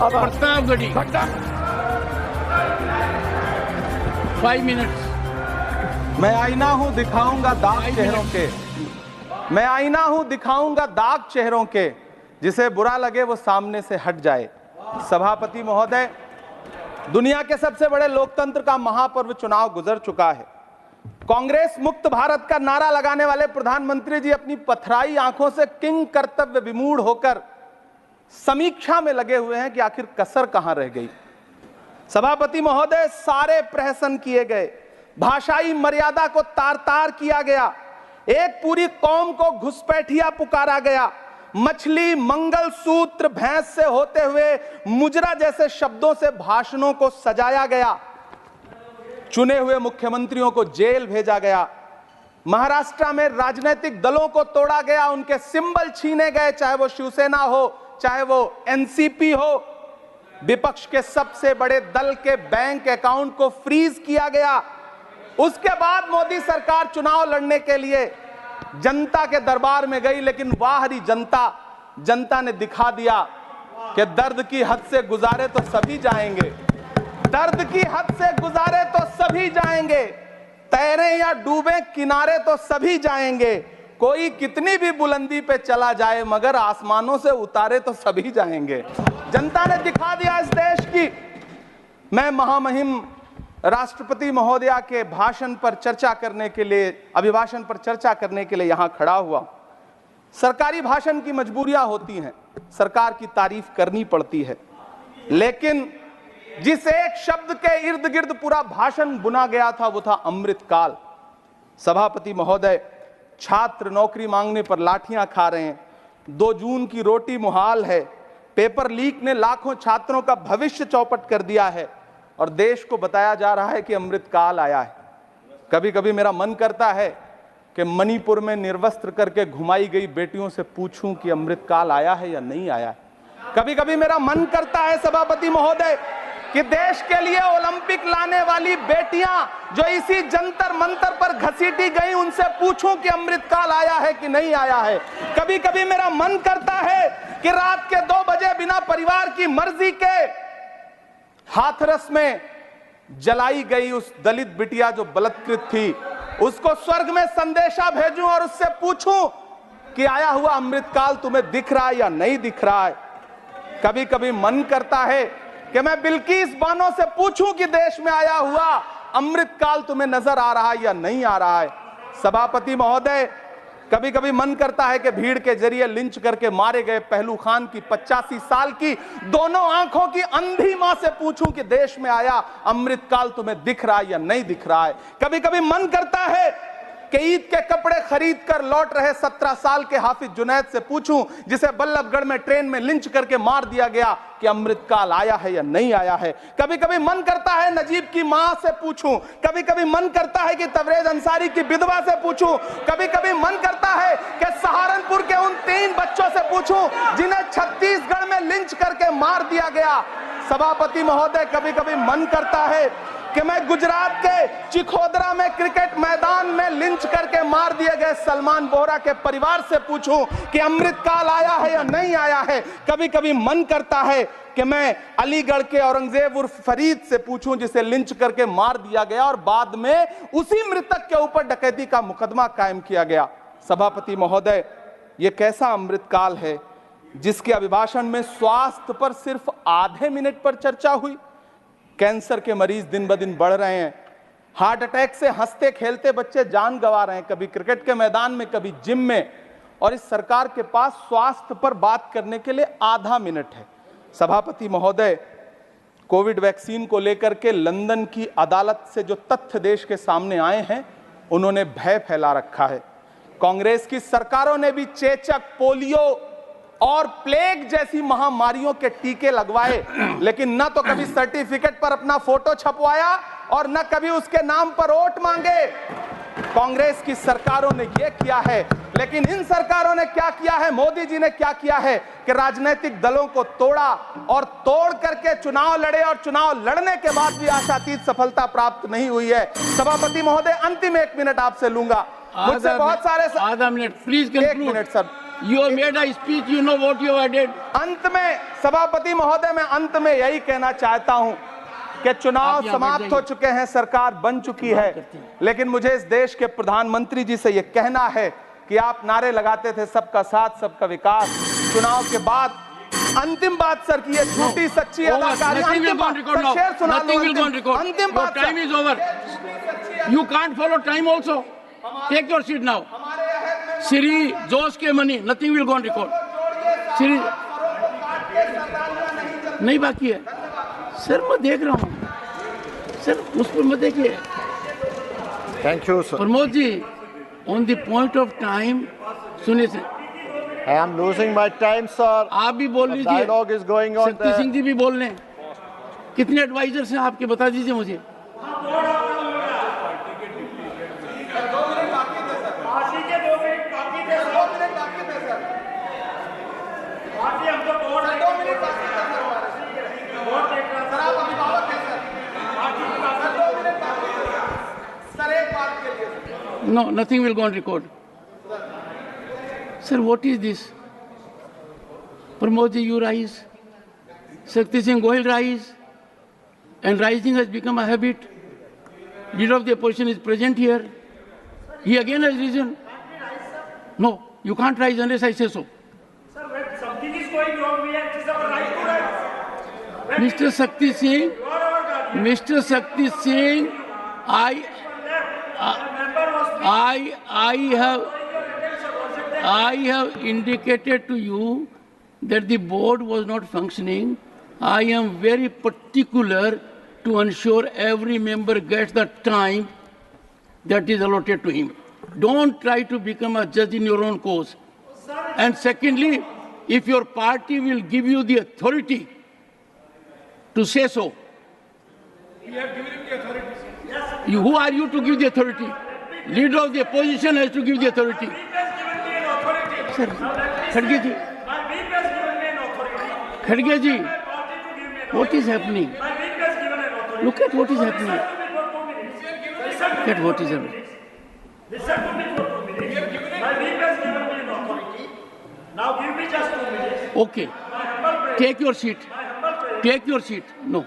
Pratapgarhi 5 minutes. मैं आईना हूं दिखाऊंगा दाग चेहरों के, मैं आईना हूं दिखाऊंगा दाग चेहरों के, जिसे बुरा लगे वो सामने से हट जाए। सभापति महोदय, दुनिया के सबसे बड़े लोकतंत्र का महापर्व चुनाव गुजर चुका है। कांग्रेस मुक्त भारत का नारा लगाने वाले प्रधानमंत्री जी अपनी पथराई आंखों से किंग कर्तव्य विमूढ़ होकर समीक्षा में लगे हुए हैं कि आखिर कसर कहां रह गई। सभापति महोदय, सारे प्रहसन किए गए, भाषाई मर्यादा को तार तार किया गया, एक पूरी कौम को घुसपैठिया पुकारा गया, मछली, मंगल सूत्र, भैंस से होते हुए मुजरा जैसे शब्दों से भाषणों को सजाया गया, चुने हुए मुख्यमंत्रियों को जेल भेजा गया, महाराष्ट्र में राजनीतिक दलों को तोड़ा गया, उनके सिंबल छीने गए, चाहे वो शिवसेना हो, चाहे वो एनसीपी हो, विपक्ष के सबसे बड़े दल के बैंक अकाउंट को फ्रीज किया गया। उसके बाद मोदी सरकार चुनाव लड़ने के लिए जनता के दरबार में गई, लेकिन वाहरी जनता ने दिखा दिया कि दर्द की हद से गुजारे तो सभी जाएंगे, दर्द की हद से गुजारे तो सभी जाएंगे, तैरे या डूबे किनारे तो सभी जाएंगे, कोई कितनी भी बुलंदी पे चला जाए मगर आसमानों से उतारे तो सभी जाएंगे। जनता ने दिखा दिया इस देश की। मैं महामहिम राष्ट्रपति महोदया के भाषण पर चर्चा करने के लिए, अभिभाषण पर चर्चा करने के लिए यहां खड़ा हुआ। सरकारी भाषण की मजबूरियां होती हैं, सरकार की तारीफ करनी पड़ती है, लेकिन जिस एक शब्द के इर्द गिर्द पूरा भाषण बुना गया था वो था अमृतकाल। सभापति महोदय, छात्र नौकरी मांगने पर लाठियां खा रहे हैं, 2 जून की रोटी मुहाल है, पेपर लीक ने लाखों छात्रों का भविष्य चौपट कर दिया है और देश को बताया जा रहा है कि अमृतकाल आया है। कभी कभी मेरा मन करता है कि मणिपुर में निर्वस्त्र करके घुमाई गई बेटियों से पूछूं कि अमृतकाल आया है या नहीं आया है। कभी कभी मेरा मन करता है सभापति महोदय कि देश के लिए ओलंपिक लाने वाली बेटियां जो इसी जंतर मंतर पर घसीटी गई, उनसे पूछूं कि अमृतकाल आया है कि नहीं आया है। कभी कभी मेरा मन करता है कि रात के 2 बजे बिना परिवार की मर्जी के हाथरस में जलाई गई उस दलित बिटिया जो बलात्कृत थी, उसको स्वर्ग में संदेशा भेजूं और उससे पूछूं कि आया हुआ अमृतकाल तुम्हें दिख रहा है या नहीं दिख रहा है। कभी कभी मन करता है कि मैं बिल्किस बानो से पूछूं कि देश में आया हुआ अमृतकाल तुम्हें नजर आ रहा है या नहीं आ रहा है। सभापति महोदय, कभी कभी मन करता है कि भीड़ के जरिए लिंच करके मारे गए पहलू खान की 85 साल की दोनों आंखों की अंधी मां से पूछूं कि देश में आया अमृतकाल तुम्हें दिख रहा है या नहीं दिख रहा है। कभी कभी मन करता है कि ईद के कपड़े खरीद कर लौट रहे 17 साल के हाफिज जुनैद से पूछूं, जिसे बल्लभगढ़ में ट्रेन में लिंच करके मार दिया गया, कि अमृतकाल आया है या नहीं आया है। कभी कभी मन करता है नजीब की मां से पूछूं, कभी कभी मन करता है कि तबरेज अंसारी की विधवा से पूछूं, कभी कभी मन करता है कि सहारनपुर के उन 3 बच्चों से पूछूं जिन्हें छत्तीसगढ़ में लिंच करके मार दिया गया। सभापति महोदय, कभी कभी मन करता है कि मैं गुजरात के चिखोदरा में क्रिकेट मैदान में लिंच करके मार दिए गए सलमान बोहरा के परिवार से पूछूं कि अमृतकाल आया है या नहीं आया है। कभी कभी मन करता है कि मैं अलीगढ़ के औरंगजेब उर्फ फरीद से पूछूं, जिसे लिंच करके मार दिया गया और बाद में उसी मृतक के ऊपर डकैती का मुकदमा कायम किया गया। सभापति महोदय, यह कैसा अमृतकाल है जिसके अभिभाषण में स्वास्थ्य पर सिर्फ आधे मिनट पर चर्चा हुई। कैंसर के मरीज दिन ब दिन बढ़ रहे हैं, हार्ट अटैक से हंसते खेलते बच्चे जान गंवा रहे हैं, कभी क्रिकेट के मैदान में, कभी जिम में, और इस सरकार के पास स्वास्थ्य पर बात करने के लिए आधा मिनट है। सभापति महोदय, कोविड वैक्सीन को लेकर के लंदन की अदालत से जो तथ्य देश के सामने आए हैं, उन्होंने भय फैला रखा है। कांग्रेस की सरकारों ने भी चेचक, पोलियो और प्लेग जैसी महामारियों के टीके लगवाए, लेकिन न तो कभी सर्टिफिकेट पर अपना फोटो छपवाया और न कभी उसके नाम पर वोट मांगे। कांग्रेस की सरकारों ने यह किया है, लेकिन इन सरकारों ने क्या किया है, मोदी जी ने क्या किया है कि राजनीतिक दलों को तोड़ा और तोड़ करके चुनाव लड़े, और चुनाव लड़ने के बाद भी आशातीत सफलता प्राप्त नहीं हुई है। सभापति महोदय, अंतिम 1 मिनट आपसे लूंगा, मुझसे बहुत सारे आधा minute please. 1 minute sir, You have made a speech, you know what you have added. अंत में सभापति महोदय, मैं अंत में यही कहना चाहता हूं कि चुनाव आप यहाँ समाप्त बैठ हो जाइए। चुके हैं, सरकार बन चुकी है, लेकिन मुझे इस देश के प्रधानमंत्री जी से यह कहना है कि आप नारे लगाते थे सबका साथ सबका विकास। चुनाव के बाद अंतिम बात सर की ये झूठी सच्ची अदाकारी, Nothing will अंतिम go on बात record सर, now. शेर सुना लो, Nothing will go on record. अंतिम Your बात time sir. is over. You can't follow time also. Take your seat now. Siri, Josh के money, nothing will go on record. Siri, नहीं बाकी है sir, मैं देख रहा हूँ सर, उस पर मत देखिए। Thank you, sir. Pramod ji, on the point of time, सुनिए sir, I am losing my time, sir. आप भी बोल The लीजिए, dialogue is going on शक्ति there. सिंह जी भी बोल लें। कितने एडवाइजर्स हैं आपके, बता दीजिए मुझे। No, nothing will go on record. Sir, what is this? Pramod ji, you rise. Shakti Singh Gohil rise. And rising has become a habit. Leader of the opposition is present here. He again has risen. No, you can't rise unless I say so. Sir, when something is going wrong, we have, it is our right to rise. When Mr. Shakti Singh, you are our guardian, Mr. Shakti Singh, member was I have indicated to you that the board was not functioning. I am very particular to ensure every member gets the time that is allotted to him. Don't try to become a judge in your own cause. And secondly, if your party will give you the authority to say so, who are you to give the authority? Leader of the opposition has to give the authority. whip has given me an authority. Sir, Khadge ji, My whip has given me an authority. Khadge ji, My party to give me an what is happening? My whip has given an authority. Look at what is happening. Listen to me for 2 minutes. Listen Look at what is happening. Listen to me for 2 minutes. My whip has given me an authority. Now give me just 2 minutes. Okay, My humble prayer. take your seat. My humble prayer. Take your seat. No.